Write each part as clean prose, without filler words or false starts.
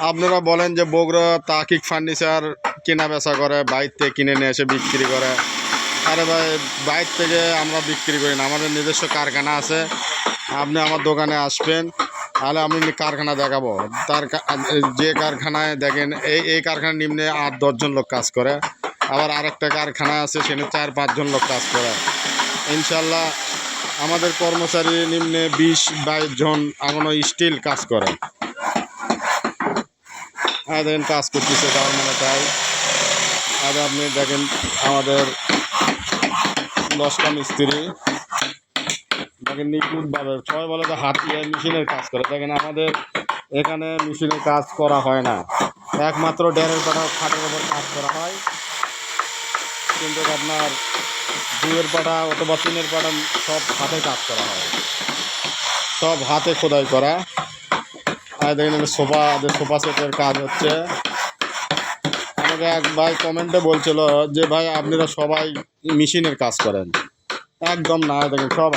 আপনারা বলেন যে বগুড়া তাকিক ফার্নিচার কেনা বেচা করে, বাইর থেকে কিনে নিয়ে এসে বিক্রি করে। আরে ভাই, বাইর থেকে আমরা বিক্রি করি না, আমাদের নিজস্ব কারখানা আছে। আপনি আমার দোকানে আসবেন, তাহলে আমি কারখানা দেখাবো। যে কারখানায় দেখেন এই কারখানার নিম্নে 8-10 জন লোক কাজ করে। আবার আরেকটা কারখানা আছে, সেখানে 4-5 জন লোক কাজ করে। ইনশাল্লাহ আমাদের কর্মচারী নিম্নে 20-22 জন এখনও স্টিল কাজ করে। দেখেন কাজ করতেছে, তার মানে তাই। আর আপনি দেখেন আমাদের লস্কা মিস্ত্রি দেখেন নিখুঁতভাবে, সবাই বলে যে হাত দিয়ে মেশিনের কাজ করে। দেখেন আমাদের এখানে মেশিনের কাজ করা হয় না, একমাত্র ডেরের পাটা খাটের ওপর কাজ করা হয়। কিন্তু আপনার 2-এর পাটা অথবা 3-এর পাটা সব হাতে কাজ করা হয়, সব হাতে খোদাই করা। আর দেখেন সোফা সেটের কাজ হচ্ছে। আমাকে এক ভাই কমেন্টে বলছিল যে ভাই আপনারা সবাই মেশিনের কাজ করেন। একদম না, দেখেন সব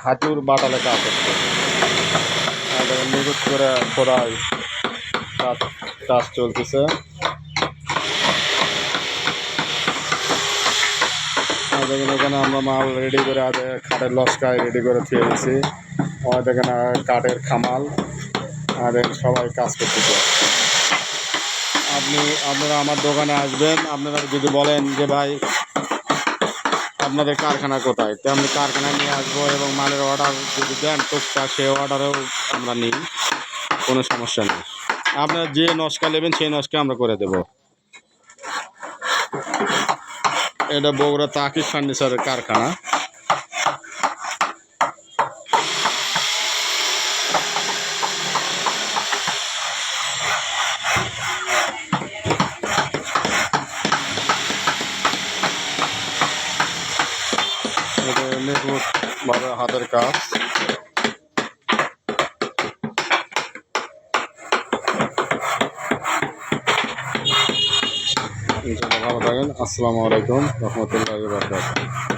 হাতুর বাটালে কাজ হচ্ছে। আর দেখেন নিখুঁত করে খোদাই কাজ চলতেছে। আর দেখেন এখানে আমরা মাল রেডি করে খাটের লস্কায় রেডি করে থুয়ে দিচ্ছি। আর দেখেন কাঠের খামাল, আর সবাই কাজ করতেছে। আপনারা আমার দোকানে আসবেন। আপনারা যদি বলেন যে ভাই আপনাদের কারখানা কোথায়, তো আমি কারখানায় নিয়ে আসবো, এবং মালের অর্ডার যদি দেন টুকটাক সেই অর্ডারেও আমরা নিই, কোনো সমস্যা নেই। আপনারা যে নকশা নেবেন সেই নকশা আমরা করে দেব। এটা বগুড়া তাকিক ফার্নিচারের কারখানা। এটা নিখুঁতভাবে হাতের কাজ। ভালো থাকেন। আসসালামু আলাইকুম রহমতুল্লাহি ওয়া বারাকাতুহু।